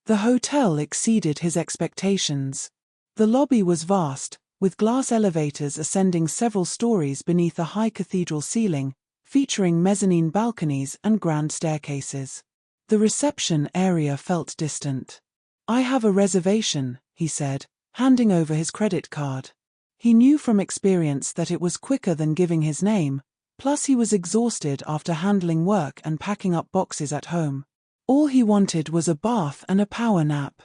The hotel exceeded his expectations. The lobby was vast, with glass elevators ascending several stories beneath a high cathedral ceiling, featuring mezzanine balconies and grand staircases. The reception area felt distant. "I have a reservation," he said, handing over his credit card. He knew from experience that it was quicker than giving his name, plus he was exhausted after handling work and packing up boxes at home. All he wanted was a bath and a power nap.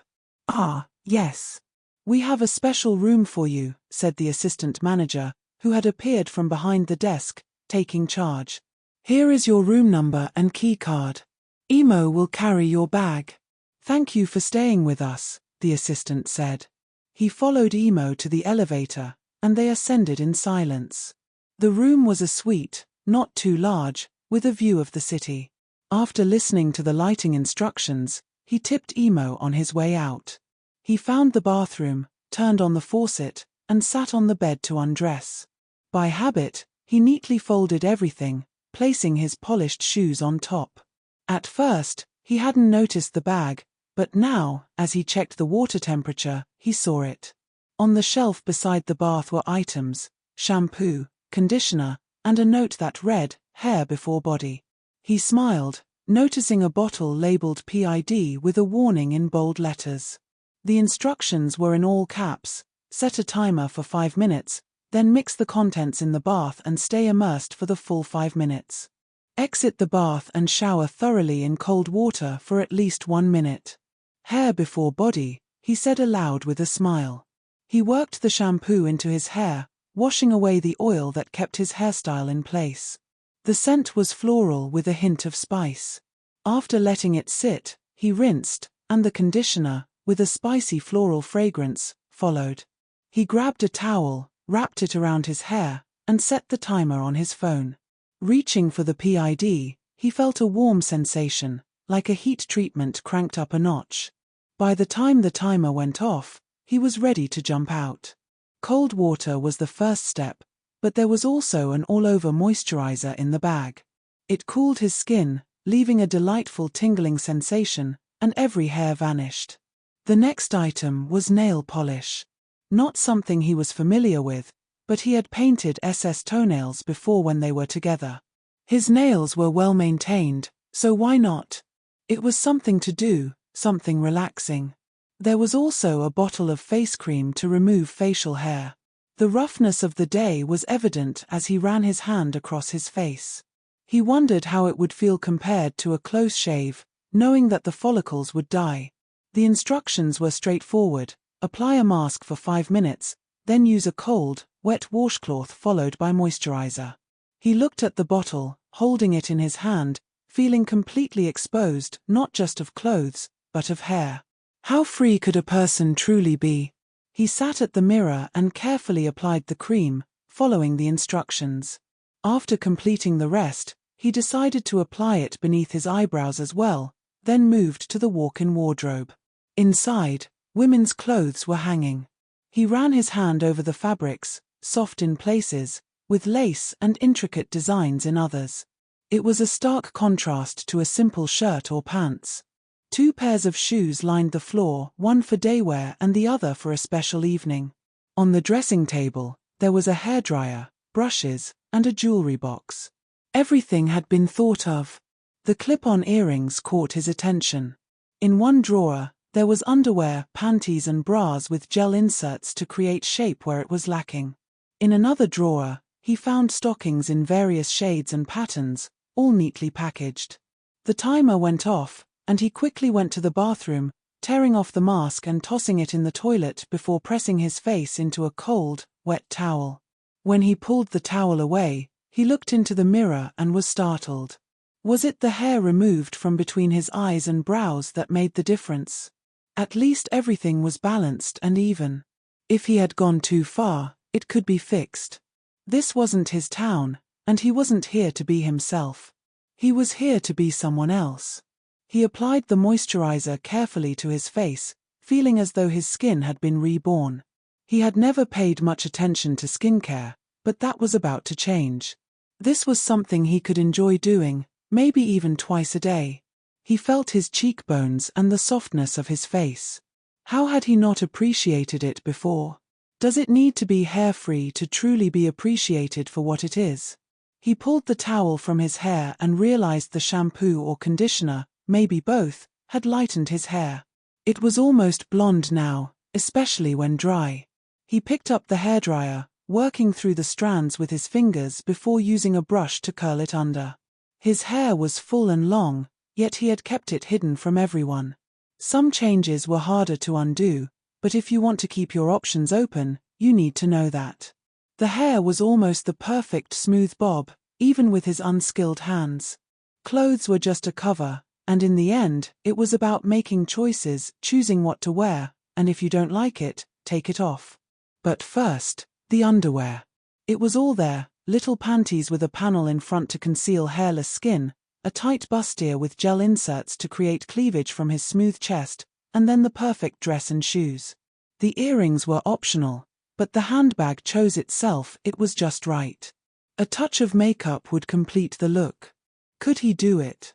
"Ah, yes. We have a special room for you," said the assistant manager, who had appeared from behind the desk, taking charge. "Here is your room number and key card. Emo will carry your bag." "Thank you for staying with us," the assistant said. He followed Emo to the elevator, and they ascended in silence. The room was a suite, not too large, with a view of the city. After listening to the lighting instructions, he tipped Emo on his way out. He found the bathroom, turned on the faucet, and sat on the bed to undress. By habit, he neatly folded everything, placing his polished shoes on top. At first, he hadn't noticed the bag, but now, as he checked the water temperature, he saw it. On the shelf beside the bath were items: shampoo, conditioner, and a note that read, "Hair before body." He smiled, noticing a bottle labeled PID with a warning in bold letters. The instructions were in all caps: set a timer for 5 minutes, then mix the contents in the bath and stay immersed for the full 5 minutes. Exit the bath and shower thoroughly in cold water for at least 1 minute. "Hair before body," he said aloud with a smile. He worked the shampoo into his hair, washing away the oil that kept his hairstyle in place. The scent was floral with a hint of spice. After letting it sit, he rinsed, and the conditioner, with a spicy floral fragrance, followed. He grabbed a towel, wrapped it around his hair, and set the timer on his phone. Reaching for the PID, he felt a warm sensation, like a heat treatment cranked up a notch. By the time the timer went off, he was ready to jump out. Cold water was the first step, but there was also an all-over moisturizer in the bag. It cooled his skin, leaving a delightful tingling sensation, and every hair vanished. The next item was nail polish. Not something he was familiar with, but he had painted SS toenails before when they were together. His nails were well maintained, so why not? It was something to do, something relaxing. There was also a bottle of face cream to remove facial hair. The roughness of the day was evident as he ran his hand across his face. He wondered how it would feel compared to a close shave, knowing that the follicles would die. The instructions were straightforward: apply a mask for 5 minutes, then use a cold, wet washcloth followed by moisturizer. He looked at the bottle, holding it in his hand, feeling completely exposed, not just of clothes, but of hair. How free could a person truly be? He sat at the mirror and carefully applied the cream, following the instructions. After completing the rest, he decided to apply it beneath his eyebrows as well, then moved to the walk-in wardrobe. Inside, women's clothes were hanging. He ran his hand over the fabrics, soft in places, with lace and intricate designs in others. It was a stark contrast to a simple shirt or pants. 2 pairs of shoes lined the floor, one for daywear and the other for a special evening. On the dressing table, there was a hairdryer, brushes, and a jewelry box. Everything had been thought of. The clip-on earrings caught his attention. In one drawer, there was underwear, panties and bras with gel inserts to create shape where it was lacking. In another drawer, he found stockings in various shades and patterns, all neatly packaged. The timer went off, and he quickly went to the bathroom, tearing off the mask and tossing it in the toilet before pressing his face into a cold, wet towel. When he pulled the towel away, he looked into the mirror and was startled. Was it the hair removed from between his eyes and brows that made the difference? At least everything was balanced and even. If he had gone too far, it could be fixed. This wasn't his town, and he wasn't here to be himself. He was here to be someone else. He applied the moisturizer carefully to his face, feeling as though his skin had been reborn. He had never paid much attention to skincare, but that was about to change. This was something he could enjoy doing, maybe even twice a day. He felt his cheekbones and the softness of his face. How had he not appreciated it before? Does it need to be hair-free to truly be appreciated for what it is? He pulled the towel from his hair and realized the shampoo or conditioner, maybe both, had lightened his hair. It was almost blonde now, especially when dry. He picked up the hairdryer, working through the strands with his fingers before using a brush to curl it under. His hair was full and long, yet he had kept it hidden from everyone. Some changes were harder to undo, but if you want to keep your options open, you need to know that. The hair was almost the perfect smooth bob, even with his unskilled hands. Clothes were just a cover, and in the end, it was about making choices, choosing what to wear, and if you don't like it, take it off. But first, the underwear. It was all there, little panties with a panel in front to conceal hairless skin, a tight bustier with gel inserts to create cleavage from his smooth chest, and then the perfect dress and shoes. The earrings were optional, but the handbag chose itself, it was just right. A touch of makeup would complete the look. Could he do it?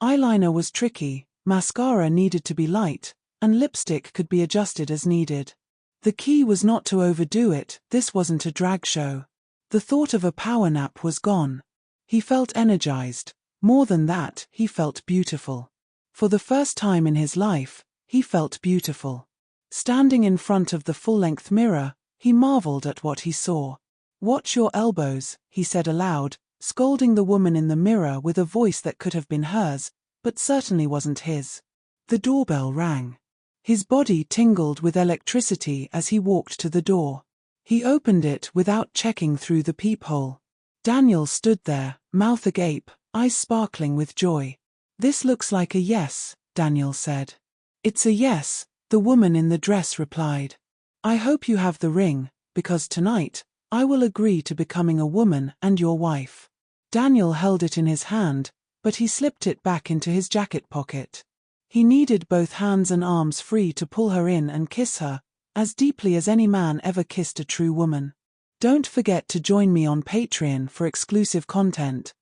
Eyeliner was tricky, mascara needed to be light, and lipstick could be adjusted as needed. The key was not to overdo it, this wasn't a drag show. The thought of a power nap was gone. He felt energized. More than that, he felt beautiful. For the first time in his life, he felt beautiful. Standing in front of the full-length mirror, he marveled at what he saw. "Watch your elbows," he said aloud, scolding the woman in the mirror with a voice that could have been hers, but certainly wasn't his. The doorbell rang. His body tingled with electricity as he walked to the door. He opened it without checking through the peephole. Daniel stood there, mouth agape, eyes sparkling with joy. "This looks like a yes," Daniel said. "It's a yes," the woman in the dress replied. "I hope you have the ring, because tonight, I will agree to becoming a woman and your wife." Daniel held it in his hand, but he slipped it back into his jacket pocket. He needed both hands and arms free to pull her in and kiss her, as deeply as any man ever kissed a true woman. Don't forget to join me on Patreon for exclusive content.